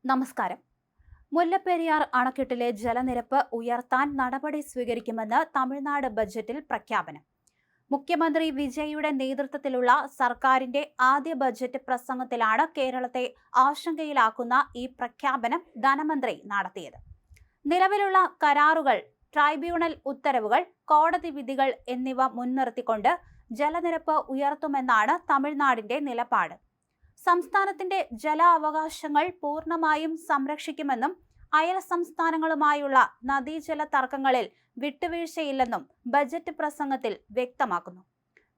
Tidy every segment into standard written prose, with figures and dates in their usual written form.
നമസ്കാരം. മുല്ലപ്പെരിയാർ അണക്കെട്ടിലെ ജലനിരപ്പ് ഉയർത്താൻ നടപടി സ്വീകരിക്കുമെന്ന് തമിഴ്നാട് ബജറ്റിൽ പ്രഖ്യാപനം. മുഖ്യമന്ത്രി വിജയിയുടെ നേതൃത്വത്തിലുള്ള സർക്കാരിന്റെ ആദ്യ ബജറ്റ് പ്രസംഗത്തിലാണ് കേരളത്തെ ആശങ്കയിലാക്കുന്ന ഈ പ്രഖ്യാപനം ധനമന്ത്രി നടത്തിയത്. നിലവിലുള്ള കരാറുകൾ, ട്രൈബ്യൂണൽ ഉത്തരവുകൾ, കോടതി വിധികൾ എന്നിവ മുൻനിർത്തിക്കൊണ്ട് ജലനിരപ്പ് ഉയർത്തുമെന്നാണ് തമിഴ്നാടിന്റെ നിലപാട്. സംസ്ഥാനത്തിന്റെ ജലാവകാശങ്ങൾ പൂർണ്ണമായും സംരക്ഷിക്കുമെന്നും അയൽ സംസ്ഥാനങ്ങളുമായുള്ള നദീജല തർക്കങ്ങളിൽ വിട്ടുവീഴ്ചയില്ലെന്നും ബജറ്റ് പ്രസംഗത്തിൽ വ്യക്തമാക്കുന്നു.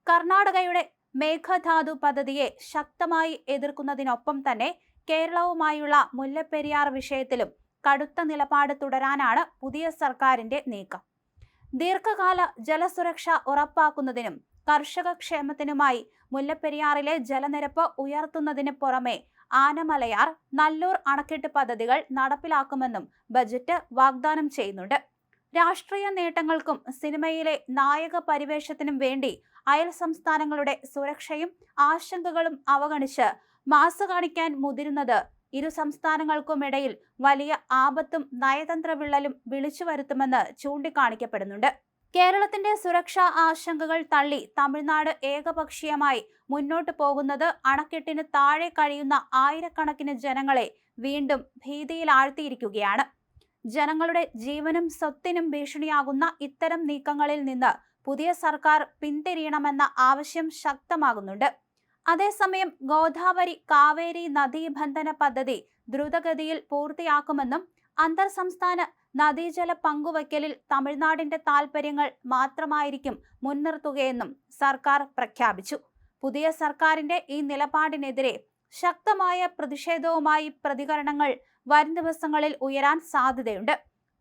കർണാടകയുടെ മേഘധാതു പദ്ധതിയെ ശക്തമായി എതിർക്കുന്നതിനൊപ്പം തന്നെ കേരളവുമായുള്ള മുല്ലപ്പെരിയാർ വിഷയത്തിലും കടുത്ത നിലപാട് തുടരാനാണ് പുതിയ സർക്കാരിന്റെ നീക്കം. ദീർഘകാല ജലസുരക്ഷ ഉറപ്പാക്കുന്നതിനും കർഷക ക്ഷേമത്തിനുമായി മുല്ലപ്പെരിയാറിലെ ജലനിരപ്പ് ഉയർത്തുന്നതിന് പുറമെ ആനമലയാർ, നല്ലൂർ അണക്കെട്ട് പദ്ധതികൾ നടപ്പിലാക്കുമെന്നും ബജറ്റ് വാഗ്ദാനം ചെയ്യുന്നുണ്ട്. രാഷ്ട്രീയ നേട്ടങ്ങൾക്കും സിനിമയിലെ നായക പരിവേഷത്തിനും വേണ്ടി അയൽ സംസ്ഥാനങ്ങളുടെ സുരക്ഷയും ആശങ്കകളും അവഗണിച്ച് മാസ് കാണിക്കാൻ മുതിരുന്നത് ഇരു സംസ്ഥാനങ്ങൾക്കുമിടയിൽ വലിയ ആപത്തും നയതന്ത്ര വിള്ളലും വിളിച്ചു വരുത്തുമെന്ന് ചൂണ്ടിക്കാണിക്കപ്പെടുന്നുണ്ട്. കേരളത്തിന്റെ സുരക്ഷാ ആശങ്കകൾ തള്ളി തമിഴ്നാട് ഏകപക്ഷീയമായി മുന്നോട്ടു പോകുന്നത് അണക്കെട്ടിന് താഴെ കഴിയുന്ന ആയിരക്കണക്കിന് ജനങ്ങളെ വീണ്ടും ഭീതിയിലാഴ്ത്തിയിരിക്കുകയാണ്. ജനങ്ങളുടെ ജീവനും സ്വത്തിനും ഭീഷണിയാകുന്ന ഇത്തരം നീക്കങ്ങളിൽ നിന്ന് പുതിയ സർക്കാർ പിന്തിരിയണമെന്ന ആവശ്യം ശക്തമാകുന്നുണ്ട്. അതേസമയം ഗോദാവരി കാവേരി നദീബന്ധന പദ്ധതി ദ്രുതഗതിയിൽ പൂർത്തിയാക്കുമെന്നും അന്തർ സംസ്ഥാന നദീജല പങ്കുവയ്ക്കലിൽ തമിഴ്നാടിന്റെ താൽപര്യങ്ങൾ മാത്രമായിരിക്കും മുൻനിർത്തുകയെന്നും സർക്കാർ പ്രഖ്യാപിച്ചു. പുതിയ സർക്കാരിന്റെ ഈ നിലപാടിനെതിരെ ശക്തമായ പ്രതിഷേധവുമായി പ്രതികരണങ്ങൾ വരും ദിവസങ്ങളിൽ ഉയരാൻ സാധ്യതയുണ്ട്.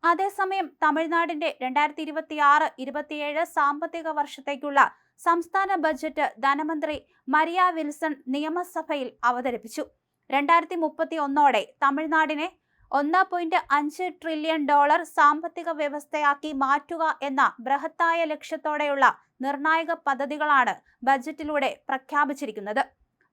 അതേസമയം തമിഴ്നാടിന്റെ 2026-27 സാമ്പത്തിക വർഷത്തേക്കുള്ള സംസ്ഥാന ബജറ്റ് ധനമന്ത്രി മരിയ വിൽസൺ നിയമസഭയിൽ അവതരിപ്പിച്ചു. 2031 തമിഴ്നാടിനെ $1.5 ട്രില്യൺ സാമ്പത്തിക വ്യവസ്ഥയാക്കി മാറ്റുക എന്ന ബൃഹത്തായ ലക്ഷ്യത്തോടെയുള്ള നിർണായക പദ്ധതികളാണ് ബജറ്റിലൂടെ പ്രഖ്യാപിച്ചിരിക്കുന്നത്.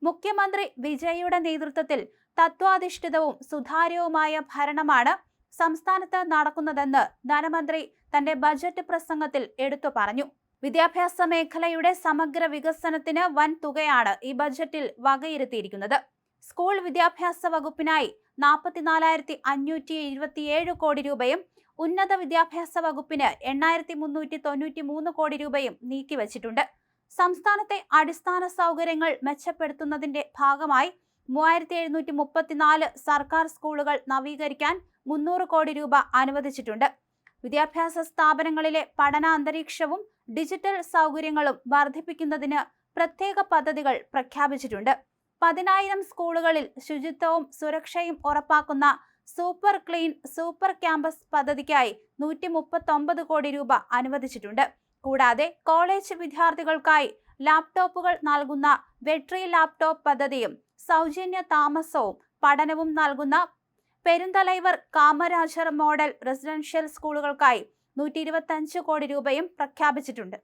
മുഖ്യമന്ത്രി വിജയിയുടെ നേതൃത്വത്തിൽ തത്വാധിഷ്ഠിതവും സുതാര്യവുമായ ഭരണമാണ് സംസ്ഥാനത്ത് നടക്കുന്നതെന്ന് ധനമന്ത്രി തന്റെ ബജറ്റ് പ്രസംഗത്തിൽ എടുത്തു പറഞ്ഞു. വിദ്യാഭ്യാസ മേഖലയുടെ സമഗ്ര വികസനത്തിന് വൻ തുകയാണ് ഈ ബജറ്റിൽ വകയിരുത്തിയിരിക്കുന്നത്. സ്കൂൾ വിദ്യാഭ്യാസ വകുപ്പിനായി 44,527 കോടി രൂപയും ഉന്നത വിദ്യാഭ്യാസ വകുപ്പിന് 8,393 കോടി രൂപയും നീക്കിവച്ചിട്ടുണ്ട്. സംസ്ഥാനത്തെ അടിസ്ഥാന സൗകര്യങ്ങൾ മെച്ചപ്പെടുത്തുന്നതിന്റെ ഭാഗമായി 3,734 സർക്കാർ സ്കൂളുകൾ നവീകരിക്കാൻ 300 കോടി രൂപ അനുവദിച്ചിട്ടുണ്ട്. വിദ്യാഭ്യാസ സ്ഥാപനങ്ങളിലെ പഠന അന്തരീക്ഷവും ഡിജിറ്റൽ സൗകര്യങ്ങളും വർദ്ധിപ്പിക്കുന്നതിന് പ്രത്യേക പദ്ധതികൾ പ്രഖ്യാപിച്ചിട്ടുണ്ട്. 10,000 സ്കൂളുകളിൽ ശുചിത്വവും സുരക്ഷയും ഉറപ്പാക്കുന്ന സൂപ്പർ ക്ലീൻ സൂപ്പർ ക്യാമ്പസ് പദ്ധതിക്കായി 139 കോടി രൂപ അനുവദിച്ചിട്ടുണ്ട്. കൂടാതെ കോളേജ് വിദ്യാർത്ഥികൾക്കായി ലാപ്ടോപ്പുകൾ നൽകുന്ന വെട്രി ലാപ്ടോപ്പ് പദ്ധതിയും സൗജന്യ താമസവും പഠനവും നൽകുന്ന പെരുന്തലൈവർ കാമരാജർ മോഡൽ റെസിഡൻഷ്യൽ സ്കൂളുകൾക്കായി 125 കോടി രൂപയും പ്രഖ്യാപിച്ചിട്ടുണ്ട്.